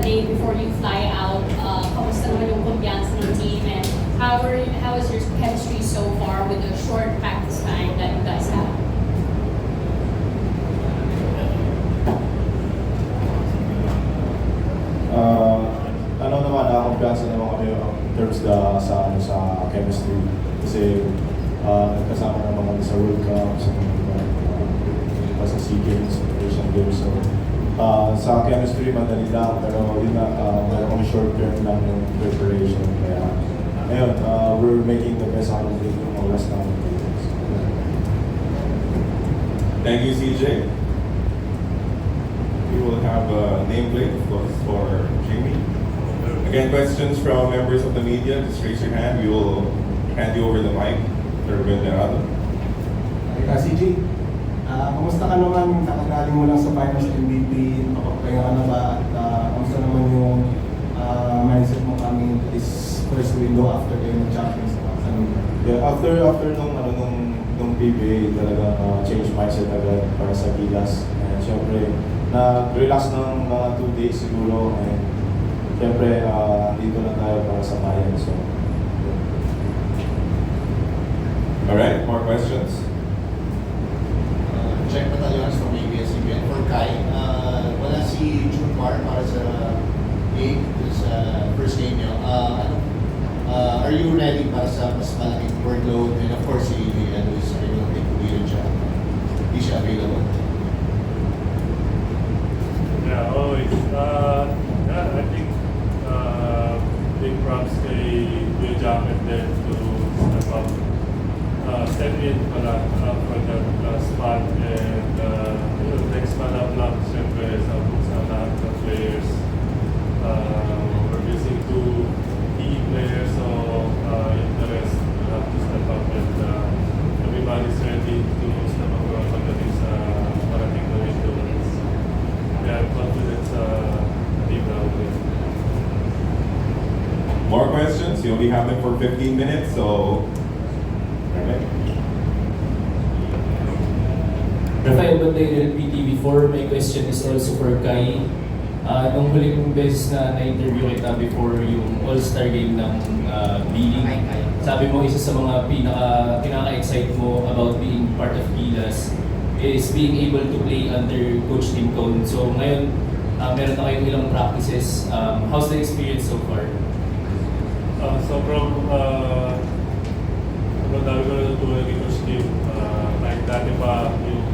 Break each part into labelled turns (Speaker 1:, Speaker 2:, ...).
Speaker 1: day before you fly out, kamusta naman yung kumpiyansa ng team, and how is your chemistry so far with the short practice time that you guys have?
Speaker 2: Ano naman, kumpiyansa naman kami in terms sa chemistry. Kasi nagkasama naman kami sa World Cup, sa SEA Games, Asian Games. So, sa chemistry, madali lang, pero yun na, meron kami short term lang yung preparation. Kaya, ngayon, we're making the best out of it yung oras namin.
Speaker 3: Thank you, CJ. We will have a nameplate, of course, for Jamie. Again, questions from members of the media, just raise your hand. We will hand you over the mic.
Speaker 4: CJ, kamusta ka naman? Nakagaling mo lang sa finals MVP, nakapagpahinga ka na ba? At kamusta naman yung mindset mo coming into this first window after kayo ng champions?
Speaker 2: Yeah, after nung PBA, talaga change mindset agad para sa Gilas. And syempre, na-relax ng mga 2 days siguro. And syempre, dito lang tayo para sa bayan. So,
Speaker 3: alright, more questions?
Speaker 5: Check battalions from ABS-CBN. For Kai, wala si Junmar para sa game, sa first game niyo. Are you ready para sa mas malaking workload? And of course, si Adrian is I don't think hindi siya available.
Speaker 6: Yeah, always. I think big props kay Kuya Jacket there to step in pala for that spot, and next man up lang siyempre sa lahat ng players. We're missing 2 key players, so the rest will have to step up, and everybody's ready to step up pagdating sa parating na window. We have confidence sa team na ulit.
Speaker 3: More questions? You only have them for 15 minutes, so...
Speaker 7: Rafael Banday, PTV4. My question is also for Kai. Nung huling beses na na-interview kita before yung All-Star game ng B-League, sabi mo isa sa mga pinaka-excite mo about being part of Gilas is being able to play under Coach Tim Cone. So ngayon, meron na kayong ilang practices. How's the experience so far?
Speaker 6: Sobrang dami ko na natutunan ni Coach Tim. Kahit dati pa yung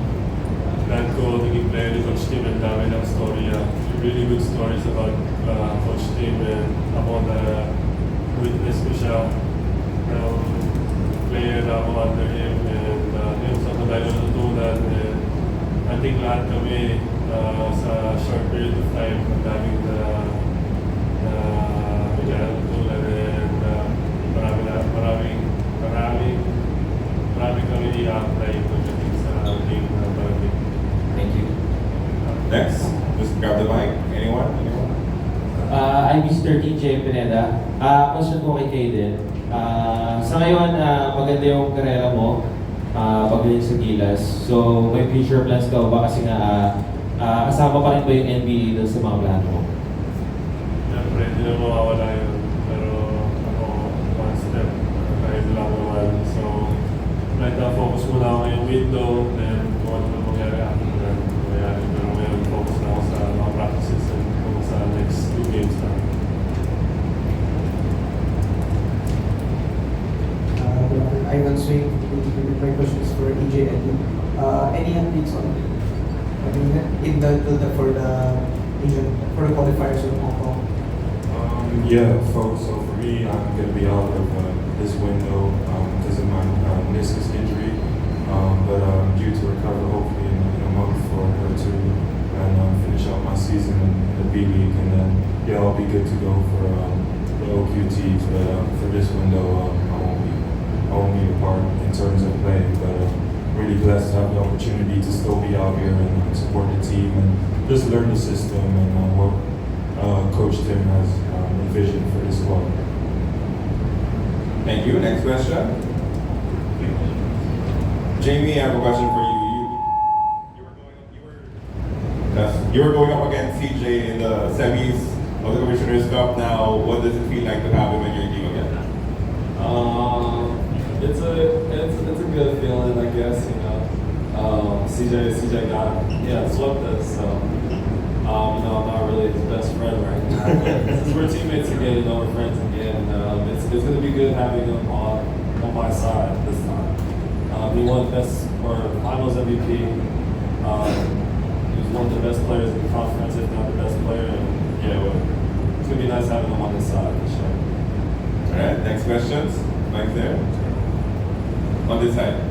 Speaker 6: dad ko naging player ni Coach Tim, and dami ng story. Really good stories about Coach Tim, and ako na witness ko siya ng player na ako under him, and yun, sobrang dami ko natutunan. And I think lahat kami sa short period of time, ang daming natutunan, and maraming kami i-apply pagdating sa game na parating.
Speaker 7: Thank you.
Speaker 3: Next, just grab the mic. Anyone?
Speaker 8: I'm Mr. TJ Pineda. Question ko kay Kaden. Sa ngayon, maganda yung karera mo pagdating sa Gilas. So, may future plans ka ba? Kasi nga, kasama pa rin ba yung NBA doon sa mga plano mo?
Speaker 6: Siyempre, hindi na mawawala yun. Pero ako, one step, kahit lang naman. So, right now, focus muna ako ngayong window, then kung ano na mangyari after that. Pero ngayon, focus na ako sa mga practices and kung sa next 2 games na.
Speaker 4: Ivan Swing, my question is for EJ and any updates on for the qualifiers in Hong Kong?
Speaker 9: Yeah, so for me, I'm going to be out of this window because of my meniscus injury, but I'm due to recover hopefully in a month or 2 and finish out my season in the B-League, and then I'll be good to go for the OQTs, but for this window, I won't be a part in terms of playing, but really blessed to have the opportunity to still be out here and support the team and just learn the system and what Coach Tim has envisioned for this squad.
Speaker 3: Thank you. Next question. Jamie, I have a question for you. You were going up against CJ in the semis of the Commissioner's Cup now, what does it feel like to have him in your team again?
Speaker 10: It's a good feeling, I guess. You know, CJ swept us, so you know, I'm not really his best friend right now. Since we're teammates again, you know, we're friends again. It's going to be good having him on my side this time. He won best or Finals MVP. He was one of the best players in the conference, if not the best player. And yeah, well, it's gonna be nice having him on this side for sure.
Speaker 3: All right, next questions. Mike there. On this side.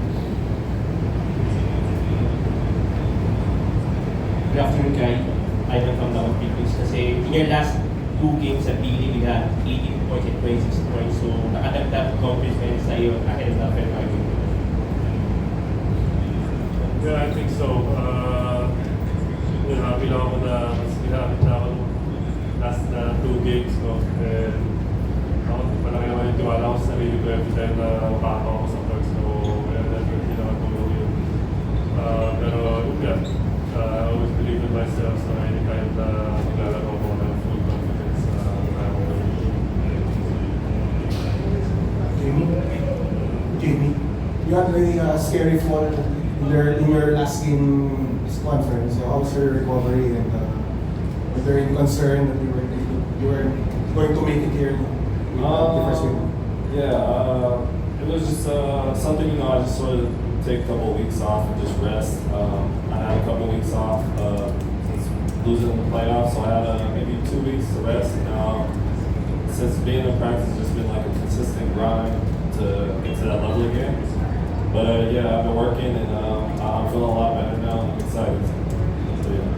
Speaker 11: Good afternoon, Kai. Ivan from the Philippines. Kasi in your last 2 games sa Pili, you had 18 points and 26 points. So, nakadagdag confidence sa'yo ahead of the February game.
Speaker 6: Yeah, I think so. Happy lang ako na mas ginamit na ako last 2 games ko. And ako palaki naman yung tiwala ko sa sarili ko every time na makakaw ako sa court. So, yeah, definitely nakatulong yun. Pero, yeah, I always believe in myself. So, anytime na maglalaro ko ng full confidence,
Speaker 4: Jamie, you had a scary fall in your last game conference. So how's your recovery, and was there any concern that you were going to make it here with the first game?
Speaker 10: Yeah, it was just something, you know, I just sort of take a couple of weeks off and just rest. I had a couple of weeks off since losing the playoffs, so I had maybe 2 weeks to rest. And now, since being in practice, it's just been like a consistent grind to get to that level again. But yeah, I've been working, and I'm feeling a lot better now. I'm excited. So, yeah.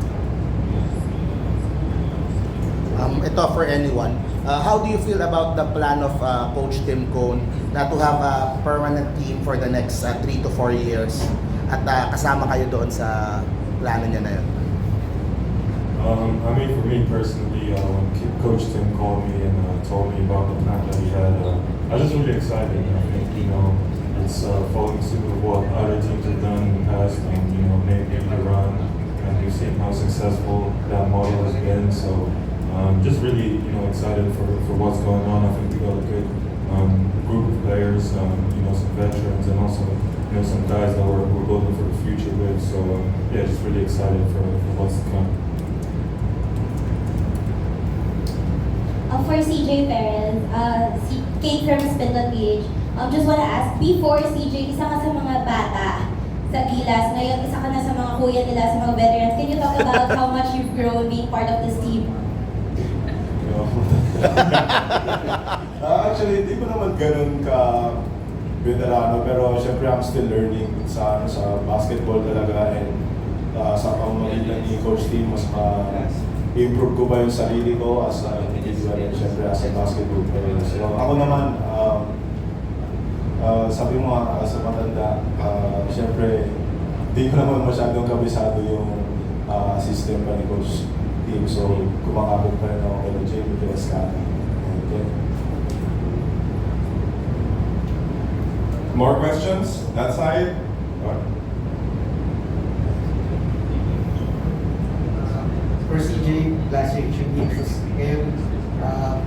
Speaker 12: Ito for anyone. How do you feel about the plan of Coach Tim Cone na to have a permanent team for the next 3 to 4 years at kasama kayo doon sa plano niya na yun?
Speaker 9: I mean, for me personally, when Coach Tim called me and told me about the plan that he had, I was just really excited. I think, you know, it's following suit of what other teams have done in the past, and you know, making the run, and we've seen how successful that model has been. So, just really, you know, excited for what's going on. I think we got a good group of players, you know, some veterans, and also, you know, some guys that we're building for the future with. So, yeah, just really excited for what's to come.
Speaker 13: For CJ Perez, Kate from Spindle PH. Just wanna ask, before CJ, isa ka sa mga bata sa Gilas. Ngayon, isa ka na sa mga kuya nila, sa mga veterans. Can you talk about how much you've grown being part of this team?
Speaker 2: Actually, hindi ko naman ganun ka veterano, pero syempre I'm still learning sa basketball talaga, and sa pamamagitan ni Coach Tim, mas improve ko ba yung sarili ko as an individual and syempre as a basketball player. So ako naman, sabi mo as a matanda, syempre di ko naman masyadong kabisado yung system pa ni Coach Tim. So kumakabot pa rin ako kay Jamie Presscon.
Speaker 3: More questions? That side?
Speaker 14: For CJ, last year yung games, ngayon,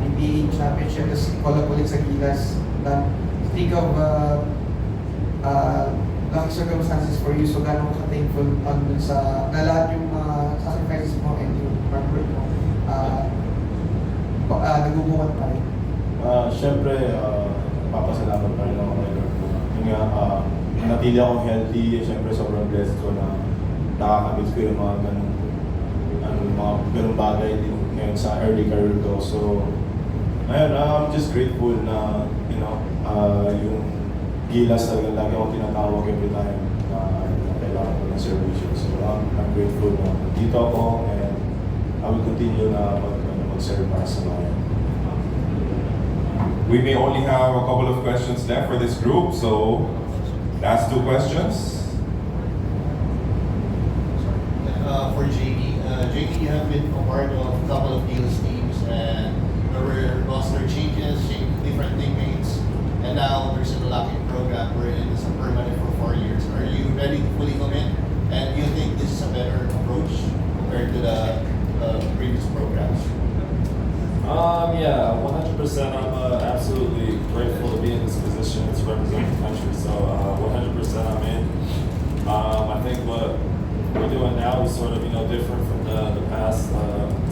Speaker 14: PBA Championship, tapos call up ulit sa Gilas. Speak of lucky circumstances for you, so gano'n ka thankful dun sa lahat yung sacrifices mo and yung hard work mo, nagubukan pa rin?
Speaker 2: Syempre, papasalamat pa rin ako kay Lord ko. Yung nga, natili akong healthy, syempre sobrang blessed ko na nakakabit ko yung mga ganung bagay din ngayon sa early career ko. So, ngayon, I'm just grateful na, you know, yung Gilas talaga lagi akong tinatawag every time na kailangan ko ng service. So, I'm grateful na dito ako, and I will continue na mag-serve para sa bayan.
Speaker 3: We may only have a couple of questions left for this group, so last 2 questions.
Speaker 5: For JD, you have been a part of a couple of Gilas teams, and there were roster changes, different teammates, and now there's a locking program wherein it's a permanent for 4 years. Are you ready to fully commit? And do you think this is a better approach compared to the previous programs?
Speaker 6: Yeah, 100%. I'm absolutely grateful to be in this position to represent the country. So 100% I'm in. I think what we're doing now is sort of different from the past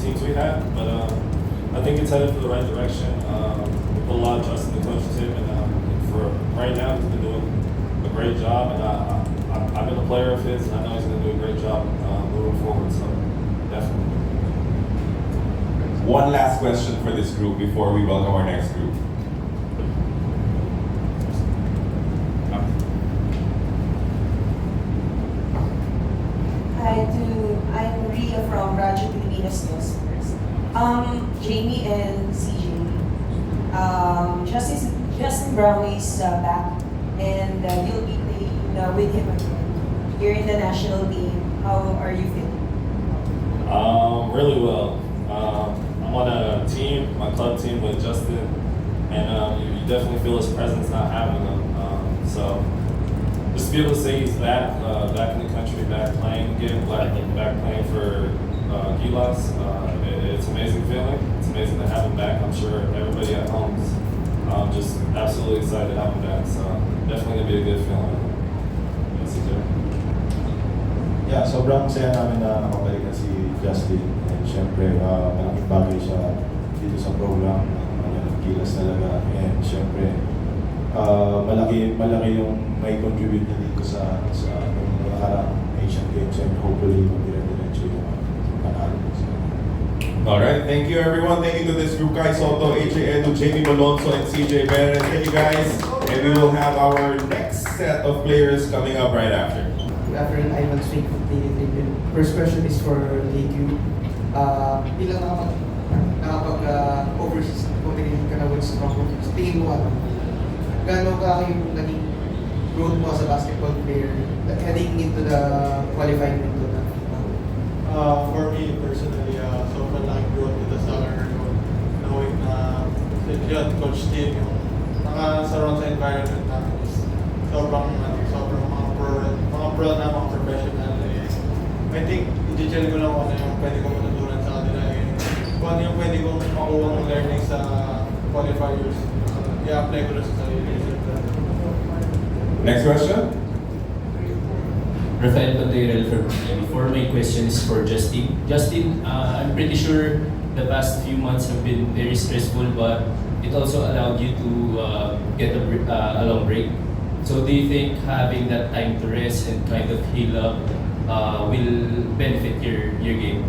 Speaker 6: teams we had, but I think it's headed for the right direction. We put a lot of trust in the coach Tim, and for right now he's been doing a great job, and I've been a player of his, and I know he's going to do a great job moving forward. So definitely.
Speaker 3: One last question for this group before we welcome our next group.
Speaker 15: I'm Ria from Radyo Pilipinas Philsports. Jamie and CJ. Justin Brownlee is back, and you'll be playing with him again. You're in the national team. How are you feeling?
Speaker 6: Really well. I'm on a team, my club team with Justin, and you definitely feel his presence not having him. So just to be able to say he's back in the country, back playing again, back playing for Gilas, it's an amazing feeling. It's amazing to have him back. I'm sure everybody at home is just absolutely excited to have him back. So definitely gonna be a good feeling.
Speaker 2: Yeah, sobrang saya namin na nakabalik na si Justin. And syempre, malaking bagay siya dito sa program ng Gilas talaga. And syempre, malaki yung may contribute niya dito sa nakarang Asian Games, and hopefully mag-dire-diretso yung panalo.
Speaker 3: Alright, thank you everyone. Thank you to this group, Kai Soto, AJ Edu, Jamie Malonzo, and CJ Bennett. Thank you guys. And we will have our next set of players coming up right after.
Speaker 14: Good afternoon, Ivan Swing from Philippines. First question is for DQ. Bilang nakapag-overseas competition ka na with Stronghold, sa tingin mo gano'n ka yung naging growth mo as a basketball player heading into the qualifying window na?
Speaker 16: For me personally, sobrang laking growth with the summer, knowing na yun, Coach Tim, yung nakasaroon sa environment namin is sobrang mga pro na mga professional. I think, i-gel ko lang kung ano yung pwede kong matutunan sa kanila. Kung ano yung pwede kong makuha ng learning sa qualifiers, i-apply ko na sa sarili.
Speaker 3: Next question.
Speaker 7: Rafael Conteral from PTV. For my question is for Justin. Justin, I'm pretty sure the past few months have been very stressful, but it also allowed you to get a long break. So do you think having that time to rest and kind of heal up will benefit your game?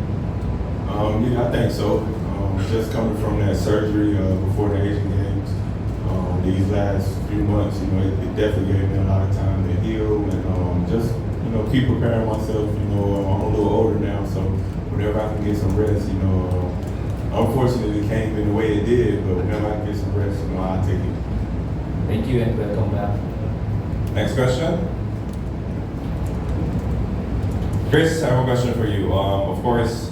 Speaker 9: Yeah, I think so. Just coming from that surgery before the Asian Games, these last few months, it definitely gave me a lot of time to heal and just keep preparing myself. I'm a little older now, so whenever I can get some rest, unfortunately it came in the way it did, but whenever I can get some rest, I'll take it.
Speaker 7: Thank you and welcome back.
Speaker 3: Next question. Chris, I have a question for you. Of course,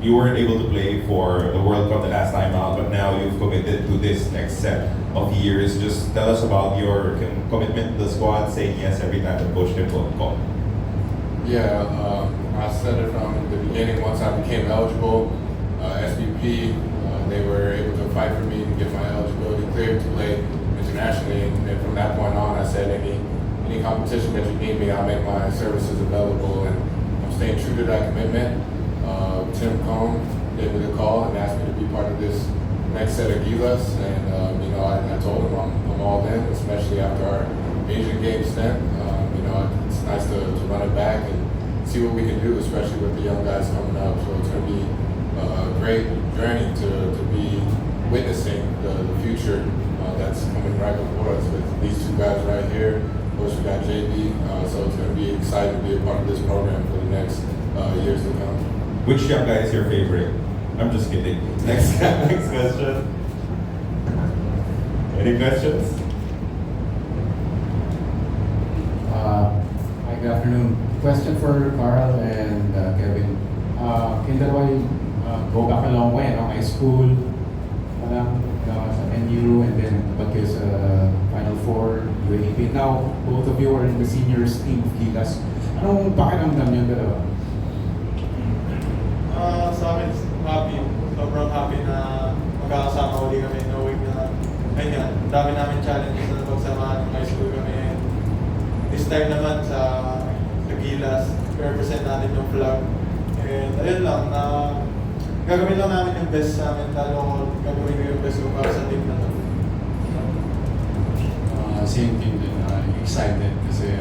Speaker 3: you weren't able to play for the World Cup the last time out, but now you've committed to this next set of years. Just tell us about your commitment to the squad, saying yes every time the coach did call.
Speaker 17: Yeah, I said it from the beginning. Once I became eligible, SBP, they were able to fight for me and get my eligibility cleared to play internationally. And from that point on, I said any competition that you need me, I'll make my services available. And I'm staying true to that commitment. Tim Cohn gave me the call and asked me to be part of this next set of Gilas, and I told him I'm all in, especially after our Asian Games stint. It's nice to run it back and see what we can do, especially with the young guys coming up. So it's going to be a great journey to be witnessing the future that's coming right before us with these two guys right here. Of course, we got JB, so it's going to be exciting to be a part of this program for the next years to come.
Speaker 3: Which young guy is your favorite? I'm just kidding. Next question. Any questions?
Speaker 18: Hi, good afternoon. Question for Carl and Kevin. Kayong dalawa go back a long way, high school, sa NU, and then pag kayo sa Final Four, UAP. Now, both of you are in the seniors team of Gilas. Anong pakiramdam niyo dalawa?
Speaker 16: Sa amin, happy. Sobrang happy na dami namin challenges na pagsamahan ng high school kami. And this time naman sa Gilas, represent natin yung flag. And ayun lang, na gagawin lang namin yung best sa amin, lalo gagawin ko yung best ko para sa team na to.
Speaker 18: Same thing din, excited kasi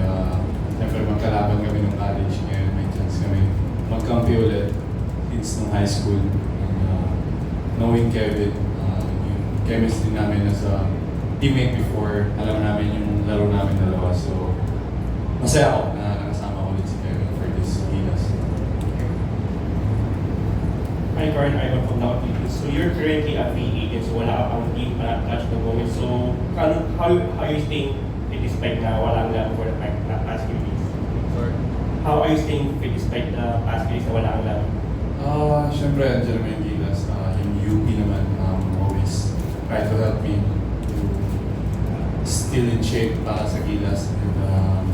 Speaker 18: siyempre magkalaban kami ng college ngayon, may chance kami magkampi ulit since nung high school. Knowing Kevin, yung chemistry namin as a teammate before, alam namin yung laro namin dalawa. So, masaya ako na nakasama ko ulit si Kevin for this Gilas.
Speaker 11: Hi, Karen. I'm from Now Philippines. So you're currently a free agent, so wala kang team para catch the moment. So how you staying fit despite na walang laro for the past few weeks?
Speaker 18: Sorry?
Speaker 11: How are you staying fit despite the past few weeks na walang laro?
Speaker 18: Siyempre, andyan naman yung Gilas. Yung UP naman always try to help me to still in shape para sa Gilas. And,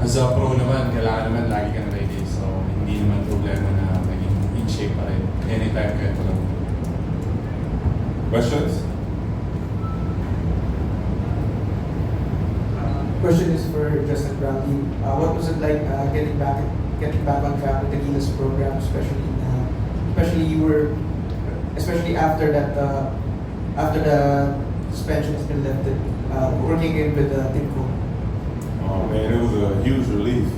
Speaker 18: as a pro naman, kailangan naman lagi ka na ready. So, hindi naman problema na maging in shape pa rin. Anytime kahit wala.
Speaker 3: Questions?
Speaker 14: Question is for Justin Bradley. What was it like getting back on track with the Gilas program, especially after the suspension has been lifted, working in with Team Co?
Speaker 2: Oh man, it was a huge relief.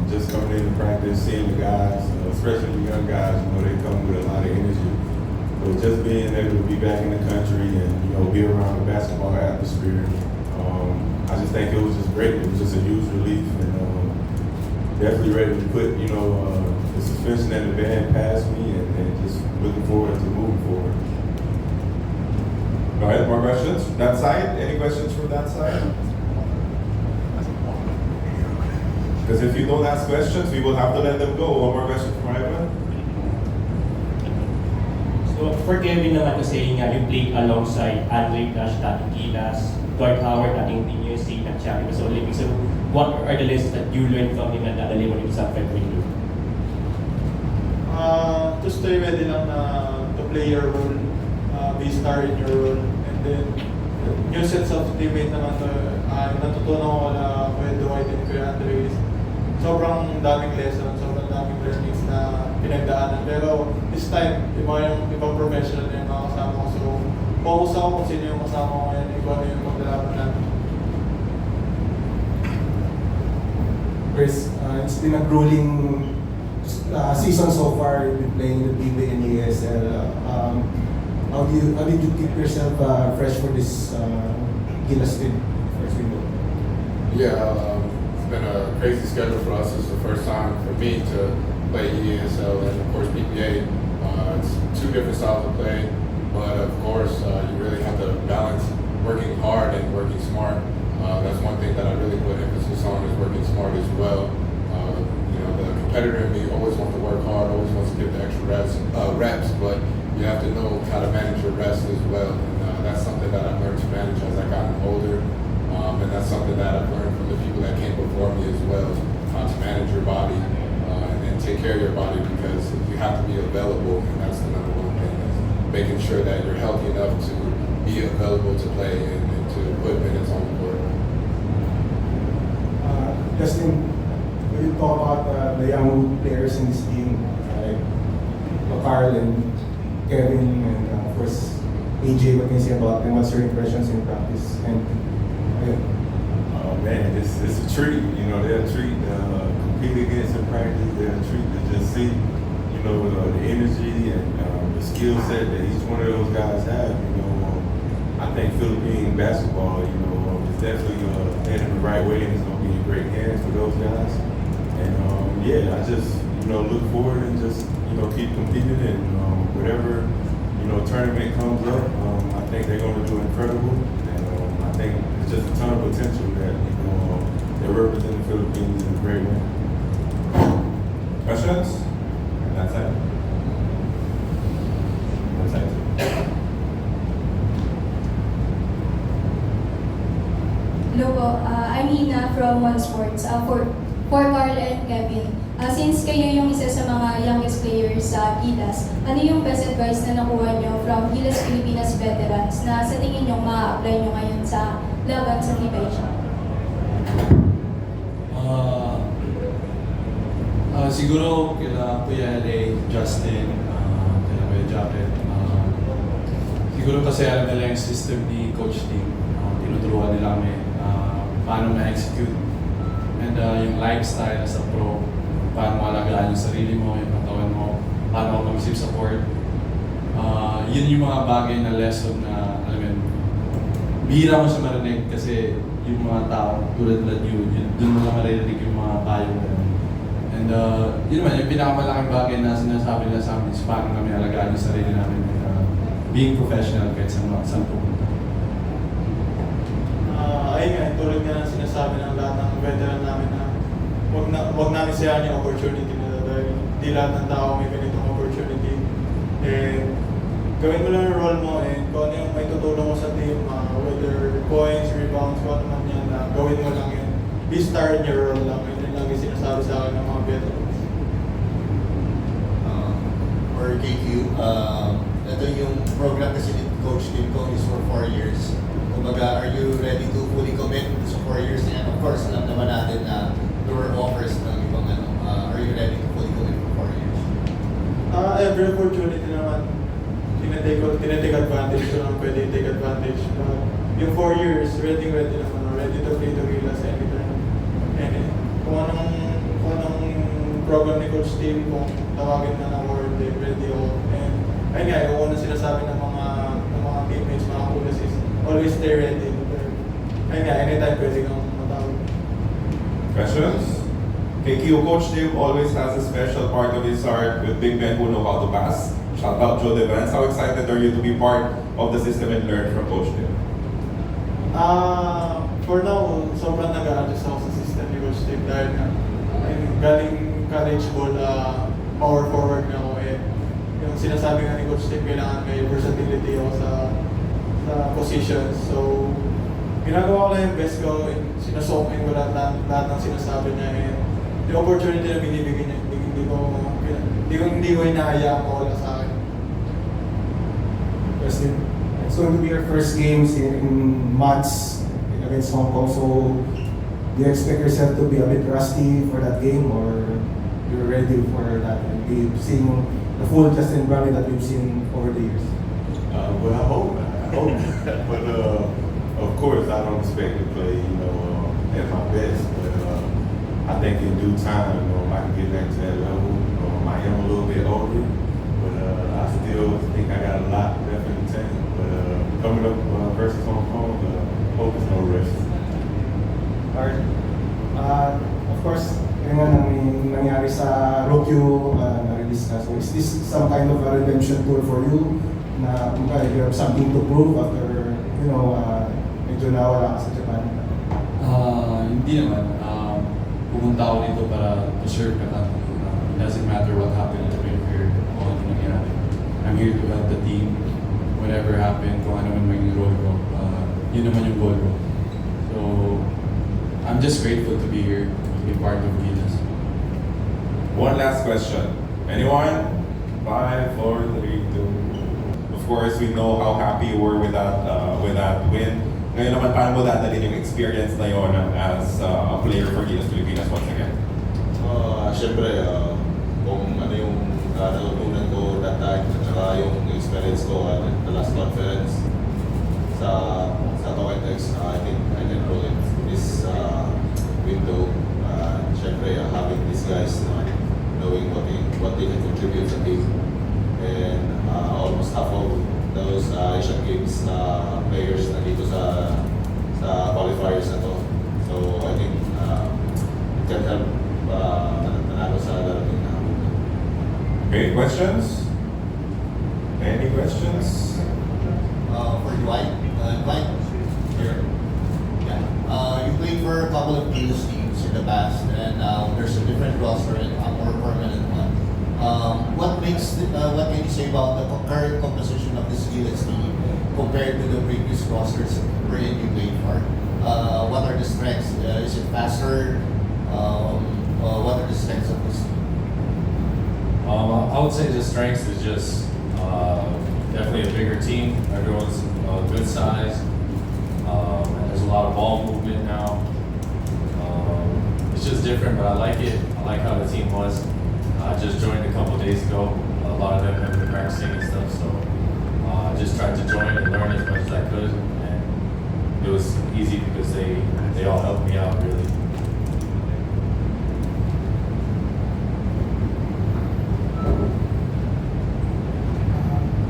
Speaker 2: Just coming in to practice, seeing the guys, especially the young guys, they come with a lot of energy. But just being able to be back in the country and be around the basketball atmosphere, I just think it was just great. It was just a huge relief, and definitely ready to put the suspension and the ban past me, and just looking forward to moving forward.
Speaker 3: Go ahead, more questions? That side? Any questions from that side? Because if you don't ask questions, we will have to let them go. One more question from Ivan.
Speaker 11: So for Kevin naman kasi nga you played alongside Andre Dash, dating Gilas, Dwight Howard, dating Team USA, nag-champion sa Olympics. So what are the lessons that you learned from him na dadali mo rin sa February?
Speaker 16: To stay ready lang na to play your role, be star in your role, and then new sets of teammate naman to, natutunan ko na Kuya Dwight and Kuya Andre. Sobrang daming lesson, sobrang daming learnings na pinagdaanan. Pero this time, ibang professional na yung mga kasama ko. So, focus ako kung sino yung kasama ko ngayon, ikaw na yung magdalaban natin.
Speaker 4: Chris, it's been a grueling season so far. You've been playing the PBA and ESL. How did you keep yourself fresh for this Gilas team? First window.
Speaker 17: Yeah, it's been a crazy schedule for us. It's the first time for me to play ESL and of course PBA. It's two different styles of play, but of course you really have to balance working hard and working smart. That's one thing that I really put emphasis on is working smart as well. The competitor in me always wants to work hard, always wants to get the extra reps, but you have to know how to manage your rest as well. And that's something that I've learned to manage as I got older. And that's something that I've learned from the people that came before me as well, to manage your body and take care of your body, because you have to be available, and that's the number one thing, is making sure that you're healthy enough to be available to play and to put minutes on the court.
Speaker 4: Justin, when you talk about the young players in this team, like Carl and Kevin, and of course AJ, what can you say about them? What's your impressions in practice? And
Speaker 2: oh man, it's a treat. They're a treat to compete against in practice. They're a treat to just see, the energy and the skill set that each one of those guys have. I think Philippine basketball, is definitely heading the right way, and it's going to be in great hands for those guys. And I just look forward and just keep competing, and whatever tournament comes up, I think they're going to do incredible. And I think it's just a ton of potential that they're representing the Philippines in a great way.
Speaker 3: Questions? That's it. That's it.
Speaker 19: Hello po, I'm Hina from Philsports. For Carl and Kevin, since kayo yung isa sa mga youngest players Gilas. Ano yung best advice na nakuha nyo from Gilas Pilipinas veterans na sa tingin nyo ma-apply nyo ngayon sa laban sa FIBA Asia?
Speaker 20: Siguro kila Kuya LA, Justin, kila Kuya Jacket. Siguro kasi alam nila yung system ni Coach Tim. Tinuturuan nila kami paano ma-execute. And yung lifestyle as a pro, paano mo alagaan yung sarili mo, yung katawan mo, paano ka mag-receive support. Yun yung mga bagay na lesson na, alam mo yun, bihira mo siya marinig kasi yung mga tao tulad yun, doon mo lang maririnig yung mga payo mo. And yun naman, yung pinakamalaking bagay na sinasabi nila sa amin is paano kami alagaan yung sarili namin and being professional kahit saan pumunta.
Speaker 16: Ayun nga, tulad nga ng sinasabi ng lahat ng veteran namin na wag namin sayang yung opportunity nila dahil di lahat ng tao may ganitong opportunity. And gawin mo lang yung role mo and kung ano yung may tutulong mo sa team, whether points, rebounds, kung ano man yan, gawin mo lang yun. Be star in your role lang. Yun yung lagi sinasabi sa akin ng mga veterans.
Speaker 5: For KQ, ito yung program kasi ni Coach Tim Cone is for 4 years. Kumbaga, are you ready to fully commit sa 4 years? And of course, alam naman natin na there were offers ng ibang are you ready to fully commit for 4 years?
Speaker 16: Every opportunity naman, tinetake advantage ko lang pwede take advantage. Yung 4 years, ready naman, ready to play to Gilas anytime. And kung anong program ni Coach Tim, kung tawagin na ng word, ready ako. And ayun nga, yung unang sinasabi ng mga teammates, mga kulas is always stay ready. Ayun nga, anytime pwede kang matawag.
Speaker 3: Questions? KQ, Coach Tim always has a special part of his heart with big men who know how to pass. Shout out Joe Devans. How excited are you to be part of the system and learn from Coach Tim?
Speaker 16: For now, sobrang nag-a-adjust ako sa system ni Coach Tim dahil nga, galing college ball, power forward na ako eh. Yung sinasabi nga ni Coach Tim, kailangan may versatility ako sa positions. So, ginagawa ko lang yung best ko, sinasokin ko lahat ng sinasabi niya and the opportunity na binibigyan niya, hindi ko hinahayaan ko wala sa akin.
Speaker 4: Justin, it's going to be your first games in months against Hong Kong, so do you expect yourself to be a bit rusty for that game or you're ready for that and be seeing the full Justin Brownlee that we've seen over the years?
Speaker 2: Well, I hope. But of course, I don't expect to play, at my best. But I think in due time, I can get back to that level. I am a little bit older, but I still think I got a lot left in the tank. But coming up versus Hong Kong, hope it's no rush.
Speaker 4: Alright. Of course, yun nga nangyari sa Rokyo na-release na. So is this some kind of a redemption tour for you? Na you have something to prove after, medyo nawala ka sa Japan?
Speaker 20: Hindi naman. Pumunta ako dito para to serve ka. It doesn't matter what happened in my career. I'm here to help the team. Whatever happened, kung ano man maging role ko, yun naman yung goal ko. So, I'm just grateful to be here, to be part of Gilas.
Speaker 3: One last question. Anyone? 5, 4, 3, 2. Of course, we know how happy you were with that win. Ngayon naman, paano mo dadalhin yung experience na yun as a player for Gilas Pilipinas once again?
Speaker 2: Siyempre, kung ano yung natutunan ko that time at saka yung experience ko at the last conference sa Tokentex, I think I can roll it this window. Siyempre, having these guys knowing what they can contribute sa team. And almost half of those Asian Games players na dito sa qualifiers na to. So I think it can help manalo sa darating na.
Speaker 3: Great questions? Any questions?
Speaker 5: For Dwight. Dwight? Here. Yeah. You played for a couple of Gilas teams in the past and now there's a different roster and a more permanent one. What can you say about the current composition of this Gilas team compared to the previous rosters wherein you played for? What are the strengths? Is it faster? What are the strengths of this team?
Speaker 6: I would say the strengths is just definitely a bigger team. Everyone's good size. And there's a lot of ball movement now. It's just different, but I like it. I like how the team was. I just joined a couple days ago. A lot of them have been practicing and stuff, so I just tried to join and learn as much as I could. And it was easy because they all helped me out really.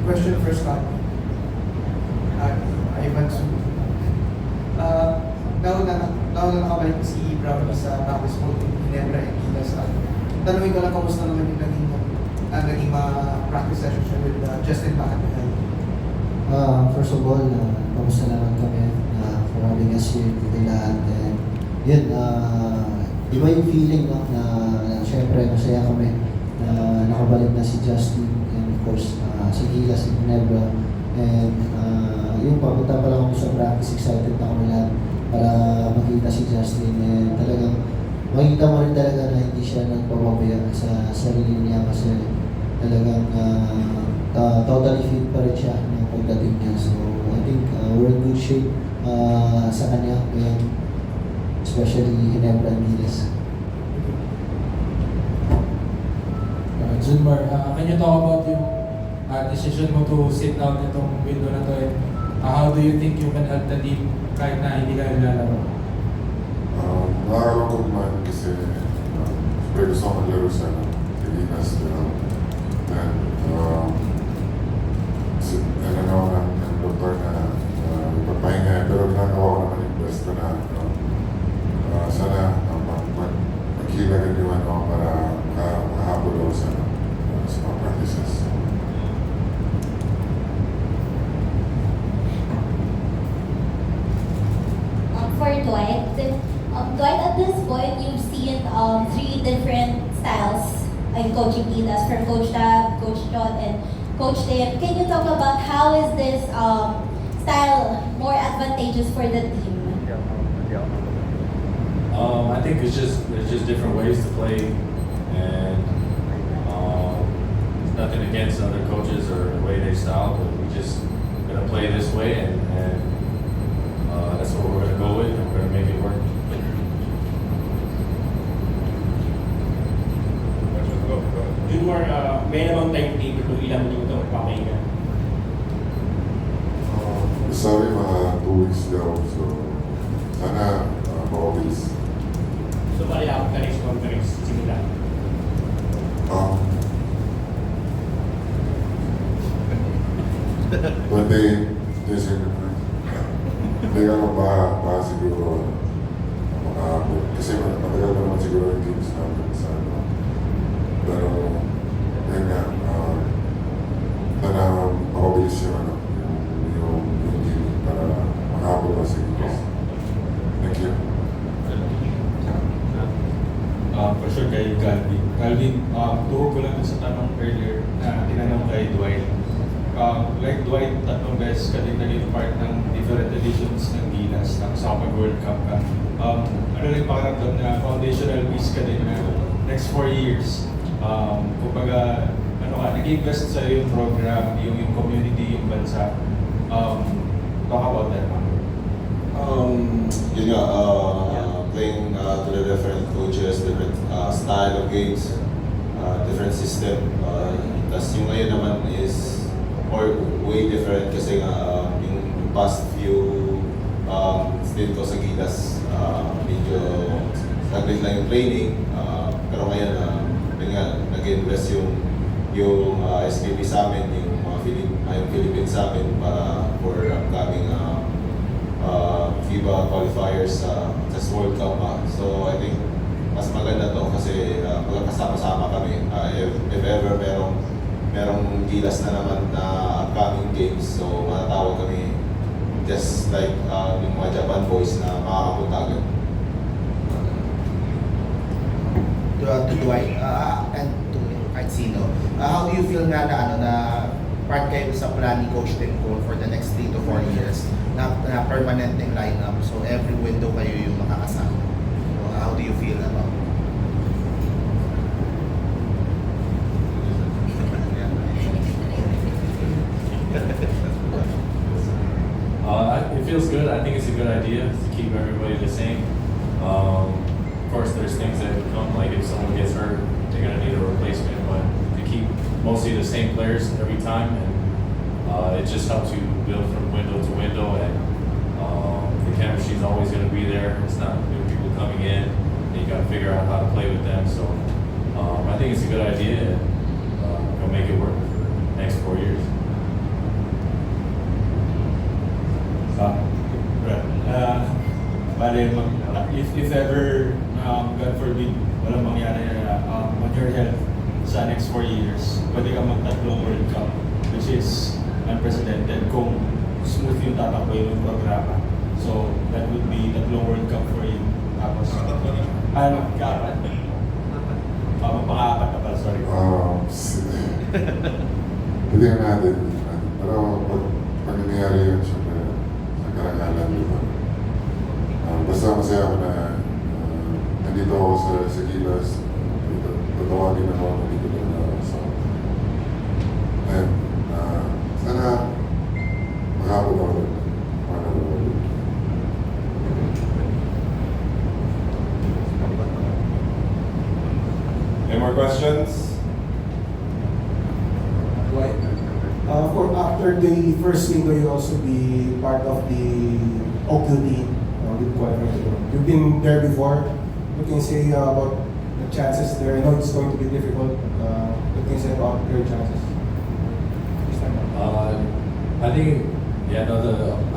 Speaker 14: Question for Scott. Ivan Su. Now na nakabalik si Brown sa practice mo in Ginebra and Gilas. Tanungin ko lang kamusta naman yung naging practice session siya with Justin Bacatay.
Speaker 2: First of all, kamusta naman kami for having us here dito lahat. And yun, iba yung feeling na syempre masaya kami na nakabalik na si Justin and of course si Gilas in Ginebra. And yung papunta pa lang ako sa practice, excited na kami lahat para makita si Justin. And talagang makita mo rin talaga na hindi siya nagpapabaya sa sarili niya kasi talagang totally fit pa rin siya ng pagdating niya. So I think we're in good shape sa kanya ngayon, especially Ginebra and Gilas.
Speaker 21: Junmar, can you talk about yung decision mo to sit down itong window na to? And how do you think you can help the team kahit na hindi ka naglalaro?
Speaker 17: Nakakalungkot man kasi siyempre gusto ko maglaro sa Pilipinas. And ano ng doktor na ipapahinga, pero ginagawa ko naman yung best ko na sana magkilagan yung para makahabol ako sa mga practices.
Speaker 13: For Dwight, Dwight, at this point, you've seen 3 different styles in coaching Gilas, from Coach Tab, Coach John, and Coach Tim. Can you talk about how is this style more advantageous for the team?
Speaker 6: I think there's just different ways to play, and it's nothing against other coaches or the way they style, but we just gonna play this way, and that's what we're gonna go with, and we're gonna make it work.
Speaker 11: Junior, may namang timetable kung ilang minuto magpapahinga?
Speaker 17: Sabi mga 2 weeks daw, so sana mabilis.
Speaker 11: So, malilapit ka next conference, simula?
Speaker 17: One day, hindi ka ba siguro makakabot. Kasi matagal pa naman siguro yung teams namin sa pero yun nga, sana makabilis yung team para makakabot pa siguro. Thank you.
Speaker 20: For sure kay Calvin. Calvin, tuhog ko lang sa tanong earlier na tinanong kay Dwight. Like Dwight, 3 beses ka din naging part ng different editions ng Gilas, ng Soccer World Cup ka. Ano rin pakiramdam na foundational piece ka din na next 4 years. Kumbaga, nag-invest sa yung program, yung community, yung bansa. Talk about that.
Speaker 22: Yun nga, playing to the different coaches, different style of games, different system. Tapos yung ngayon naman is way different kasi nga yung past few stint ko sa Gilas, medyo saglit lang yung training. Pero ngayon, yun nga, nag-invest yung SPP sa amin, yung Philippines sa amin para for upcoming FIBA qualifiers sa World Cup. So I think mas maganda to kasi magkasama-sama kami. If ever merong Gilas na naman na upcoming games, so matatawag kami just like yung mga Japan boys na makakapunta agad.
Speaker 12: To Dwight and to Artsino, how do you feel na part kayo sa plan ni Coach Tim Cole for the next 3 to 4 years na permanent yung lineup, so every window kayo yung makakasama? So how do you feel about it?
Speaker 6: feels good. I think it's a good idea to keep everybody the same. Of course, there's things that would come, like if someone gets hurt, they're gonna need a replacement. But to keep mostly the same players every time, and it just helps you build from window to window, and the chemistry is always gonna be there. It's not new people coming in, and you gotta figure out how to play with them. So I think it's a good idea, and it'll make it work for the next 4 years.
Speaker 1: If ever, God forbid, walang mangyari on your health sa next 4 years, pwede kang magtatlong World Cup, which is unprecedented kung smooth yung tatakbo yung programa. So, that would be tatlong World Cup for you. Tapos, kapat. Pang-apat na pala, sorry.
Speaker 8: Hindi nga natin. Pero pag nangyari yun, syempre, sa karangalan, di ba? Basta masaya ako na nandito ako sa Gilas. Tatawagin ako dito na sa... And sana makabot ako doon.
Speaker 3: Any more questions?
Speaker 4: For after the first window, you also be part of the OQT. You've been there before. What can you say about the chances there? I know it's going to be difficult. What can you say about your chances?
Speaker 6: I think, yeah, no,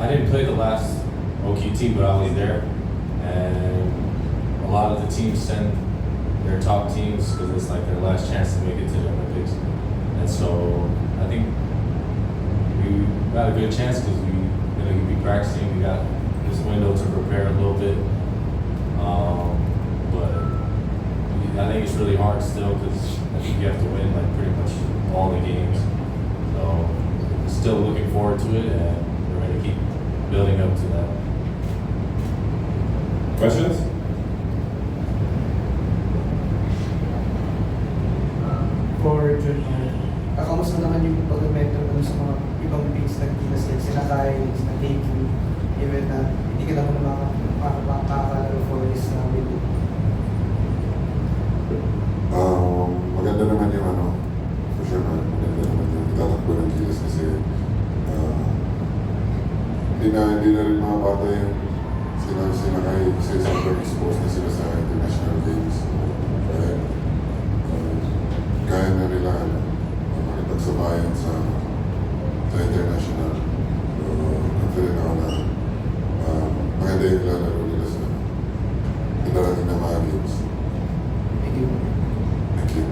Speaker 6: I didn't play the last OQT, but I was there, and a lot of the teams send their top teams because it's like their last chance to make it to the Olympics, and so I think we got a good chance because we're going to be practicing. We got this window to prepare a little bit, but I think it's really hard still because I think you have to win like pretty much all the games. So still looking forward to it, and we're going to keep building up to that.
Speaker 3: Questions?
Speaker 14: For Junior, kamusta naman yung pag-mentor mo sa mga ibang bigs na Gilas, like sila Kai, sila KQ, even na hindi ka naman makakalaro for this window?
Speaker 8: Maganda naman yung for sure maganda naman yung itatakbo ng Gilas kasi hindi na rin mga bata yung sila Kai kasi sobrang exposed na sila sa international games. Kaya na nila makipagsabayan sa international. So, confident ako na maganda yung lalaro nila sa darating na mga games.
Speaker 14: Thank you.
Speaker 8: Thank you.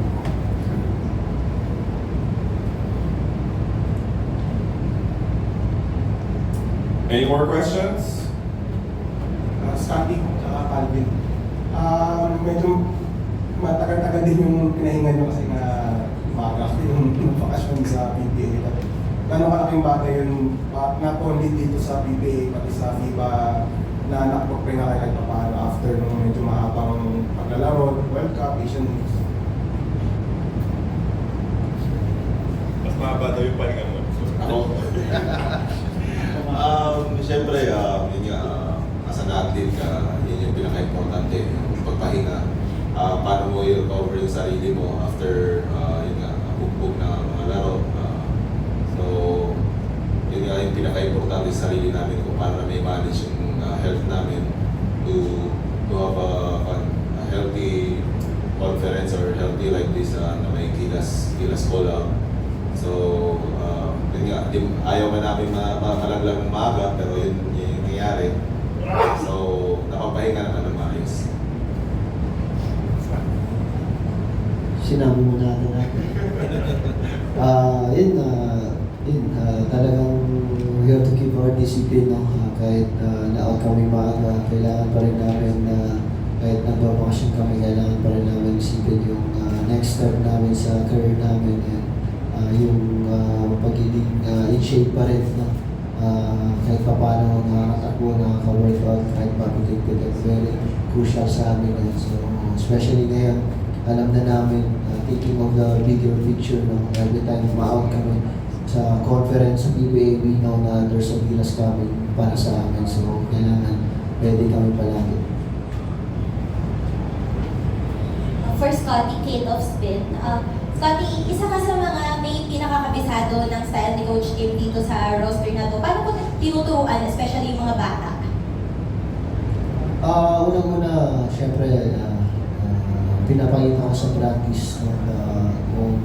Speaker 3: Any more questions?
Speaker 4: Scotty, Calvin. Medyo matagal-tagal din yung pinahinga nyo kasi na umaga yung bakasyon sa PBA. Gano'ng kalaking bagay yun, not only dito sa PBA, pati sa FIBA, na nakapagpahinga kayo kahit paano after nung medyo mahabang paglalaro, World Cup, Asian Games?
Speaker 3: Mas mahaba daw yung pahinga mo.
Speaker 22: Ako? Siyempre, yun nga, as an athlete ka, yun yung pinaka-importante, yung pagpahinga. Paano mo i-recover yung sarili mo after yun nga, bugbog na mga laro. So, yun nga yung pinaka-importante sa sarili namin kung paano na may manage yung health namin to have a healthy conference or healthy like this na may Gilas call-out. So, yun nga, ayaw man namin malaglag ng maaga, pero yun yung nangyari. So, napapahinga naman ng maayos.
Speaker 23: Sinabi mo natin talagang we have to keep our discipline, no? Kahit na-out kami maaga, kailangan pa rin namin na kahit nagbabakasyon kami, kailangan pa rin namin isipin yung next step namin sa career namin, and yung pagiging in shape pa rin, no? Kahit pa paano nakakatakbo, nakaka-workout, kahit papitig-pig, very crucial sa amin. So, especially ngayon, alam na namin, thinking of the bigger picture, no? Every time ma-out kami, sa conference, sa PBA, we know na there's a Gilas coming para sa amin. So, kailangan ready kami palagi.
Speaker 13: For Scotty, Kate of Spin. Scotty, isa ka sa mga may pinakakabisado ng style ni Coach Kim dito sa roster na to. Paano po tinuturuan, especially yung mga bata?
Speaker 23: Unang-una, syempre, pinapakita ko sa practice kung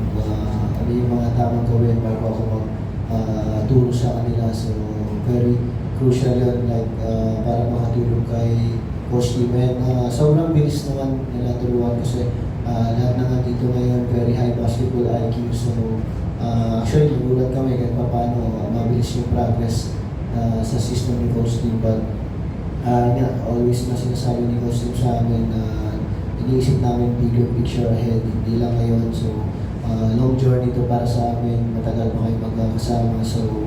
Speaker 23: ano yung mga tamang gawin bago ako mag-turo sa kanila. So, very crucial yun, like, para makatulong kay Coach Tim. Sobrang bilis naman nila turuan kasi lahat na nga dito ngayon, very high basketball IQ. So, actually, nagulat kami kahit paano mabilis yung progress sa system ni Coach Tim. But, always na sinasabi ni Coach Tim sa amin na iniisip namin bigger picture ahead, hindi lang ngayon. So, long journey to para sa amin, matagal pa kayo magkakasama. So,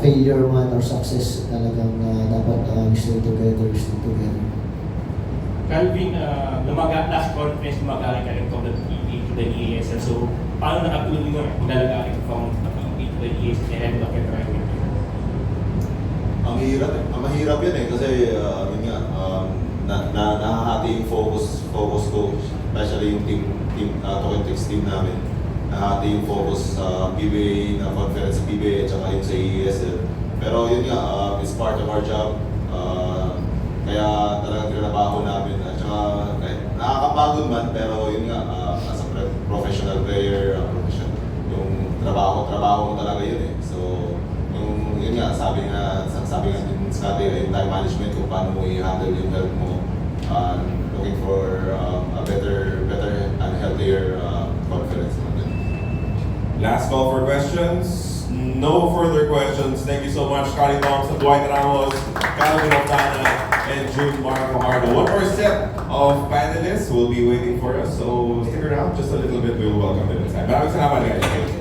Speaker 23: failure man or success, talagang dapat stay together, stay together.
Speaker 11: Calvin, last conference, lumagaling ka rin from the PBA to the EASL. So, paano nakatulong yung lalagaling from the PBA to the EASL and look at right now?
Speaker 22: Ang hirap eh. Ang mahirap yan eh kasi yun nga, nahahati yung focus ko, especially yung team Tokentex team namin. Nahahati yung focus sa PBA, na conference sa PBA, at saka yung sa ESL. Pero yun nga, it's part of our job. Kaya talagang trinabaho namin. At saka nakakapagod man, pero yun nga, as a professional player, yung trabaho mo talaga yun eh. So, yun nga, sabi nga din sa atin, yung time management, kung paano mo i-handle yung health mo, looking for a better and healthier conference.
Speaker 3: Last call for questions. No further questions. Thank you so much, Scotty Thompson, Dwight Ramos, Calvin Octana, and June Marco Hardo. One more set of panelists will be waiting for us, so stick around just a little bit. We'll welcome them inside. Maraming salamat, guys.